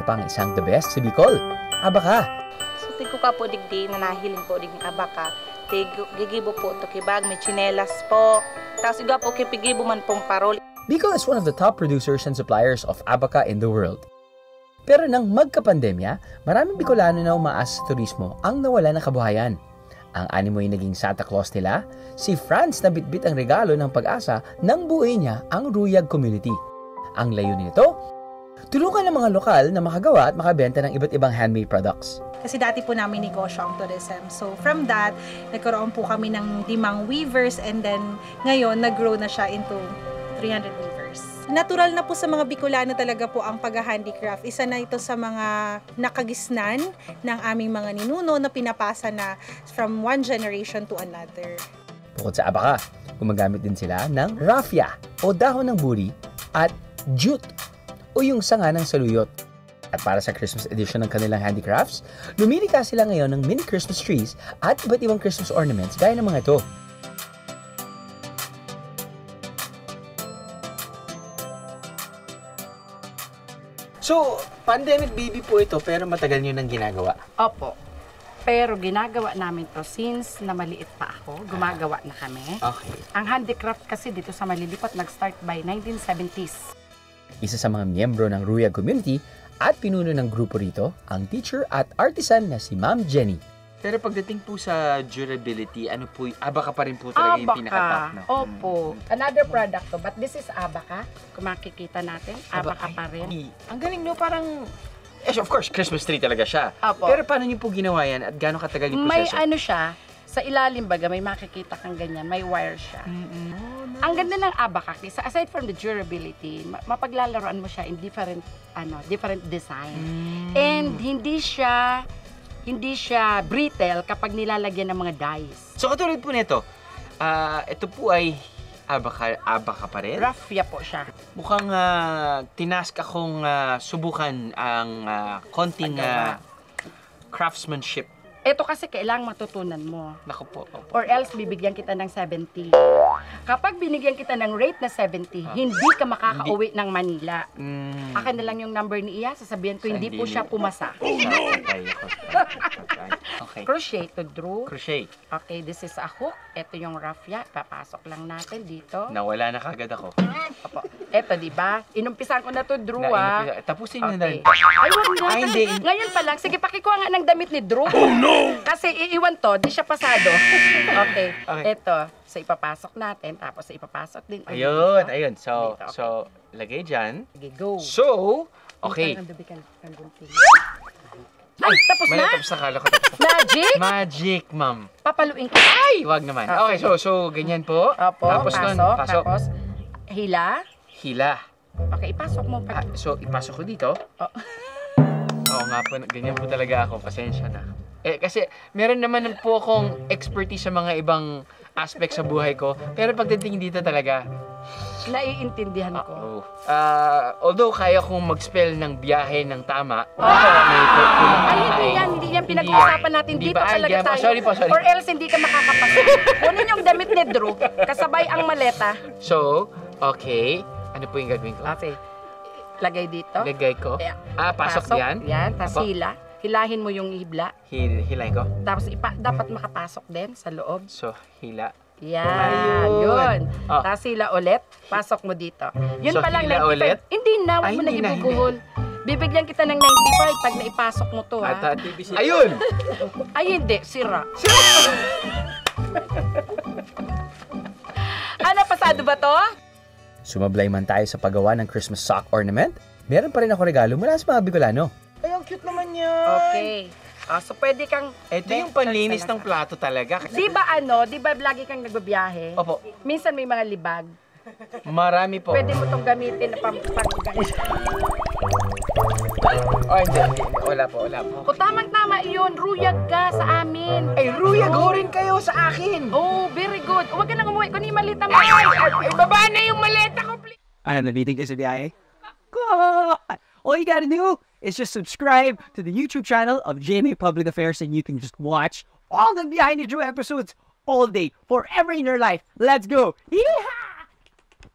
ito pang isang the best sa Bicol. Abaka. So tigo ka po digdi na nahiling po digdi abaka. Gigibo po to kibag may chinelas po. Tapos iga po kipigibo man pong parol. Bicol is one of the top producers and suppliers of abaka in the world. Pero nang magka-pandemya, maraming Bicolano na umaas sa turismo ang nawala ng kabuhayan. Ang animoy naging Santa Claus nila, si Franz na bitbit ang regalo ng pag-asa nang buuin niya ang Ruyag community. Ang layunin nito, tulungan ng mga lokal na makagawa at makabenta ng iba't ibang handmade products. Kasi dati po namin negosyo ang tourism. So from that, nagkaroon po kami ng 5 weavers and then ngayon nag-grow na siya into 300 weavers. Natural na po sa mga Bicolano talaga po ang pag-handicraft. Isa na ito sa mga nakagisnan ng aming mga ninuno na pinapasa na from one generation to another. Bukod sa abaka, gumagamit din sila ng raffia o dahon ng buri at jute o yung sanga ng saluyot. At para sa Christmas edition ng kanilang handicrafts, lumilikha sila ngayon ng mini Christmas trees at iba't ibang Christmas ornaments gaya ng mga ito. So, pandemic baby po ito pero matagal nyo nang ginagawa. Opo. Pero ginagawa namin to since na maliit pa ako. Gumagawa na kami. Okay. Ang handicraft kasi dito sa Malilipat nag-start by 1970s. Isa sa mga miyembro ng Ruyag community at pinuno ng grupo rito, ang teacher at artisan na si Ma'am Jenny. Pero pagdating po sa durability, ano po, abaka pa rin po talaga yung pinaka-top, no? Opo. Another product to, but this is abaka. Kung makikita natin, abaka pa rin. Ang galing, no? Parang, of course, Christmas tree talaga siya. Opo. Pero paano niyo po ginawa yan at gaano katagal yung May proseso? ano siya, sa ilalim baga, may makikita kang ganyan, may wire siya. Ang ganda ng abaka, aside from the durability, mapaglalaroan mo siya in different design. And hindi siya brittle kapag nilalagyan ng mga dyes. So katulad po nito, ito po ay abaka pa rin? Raffia po siya. Mukhang tinask akong subukan ang konting craftsmanship. Ito kasi kailangang matutunan mo. Naku po. Or else bibigyan kita ng 70. Kapag binigyan kita ng rate na 70, hindi ka makakauwi ng Manila. Akin na lang yung number ni Iya, sasabihin ko hindi po siya pumasa. Okay. Crochet to Drew. Crochet. Okay, this is a hook. Ito yung raffia. Papasok lang natin dito. Nawala na kagad ako. Opo. Ito, di ba? Inumpisan ko na to, Drew, Tapusin nyo na. Okay. Ay, wag na. Ay, hindi. Ngayon pa lang. Sige, pakikuha nga ng damit ni Drew. Oh, no! Kasi iiwan to, di siya pasado. Okay. Ito. So, ipapasok natin. Tapos, ipapasok din. Ayun, dito. ayun. So, Dito, okay. so lagay dyan. Sige, go. So, okay. Ay, tapos na? Tapos na, kala ko tapos na. Magic? Magic, ma'am. Papaluin ko. Ay, wag naman. Okay, so ganyan po. Opo, Tapos nun, pasok. Tapos, hila. Hila. Okay, ipasok mo. So, ipasok ko dito. Oh. Oo nga po, ganyan po talaga ako. Pasensya na. Kasi meron naman po akong expertise sa mga ibang aspect sa buhay ko. Pero pagdating dito talaga, Naiintindihan ko. although kaya kong mag-spell ng biyahe ng tama, Hindi yan pinag-uusapan natin. Hindi Dito ba? talaga Ay, tayo. sorry po. Or else hindi ka makakapasok. Kunin yung damit ni Drew, kasabay ang maleta. So, okay. Ano po yung gagawin ko? Okay. Lagay dito. Lagay ko. Pasok yan? Yan, tapos Apo. hila. Hilahin mo yung hibla. Hilahin ko. Tapos dapat makapasok din sa loob. So, hila. Yan, Ayun. yun. Oh. Tapos hila ulit, pasok mo dito. Yun So, pa lang, hila 95. ulit? Hindi na, huwag mo nang Hindi na, ibubuhol. Bibigyan kita ng 95 pag naipasok mo to, ha? Ayun! Ay, hindi, sira. Ano, pasado ba to? Sumablay man tayo sa paggawa ng Christmas sock ornament, meron pa rin ako regalo mula sa mga Bicolano. Ay, ang cute naman yan! Okay. So pwede kang... Ito yung panlinis ng plato talaga. Di ba lagi kang nagbabiyahe? Opo. Minsan may mga libag. Marami po. Pwede mo itong gamitin na pang-galis. Oh, hindi. Wala po. O tamang-tama yun, ruyag ka sa amin. Ay, ruyag ho rin kayo sa akin. Oh, very good. Huwag ka nang umuwi. Kunin yung malita mo. Ay, baba na yung maleta ko, please. I am the meeting is in the IA. God! All you gotta do is just subscribe to the YouTube channel of GMA Public Affairs and you can just watch all the Behind the Drew episodes all day, forever in your life. Let's go! Yeehaw!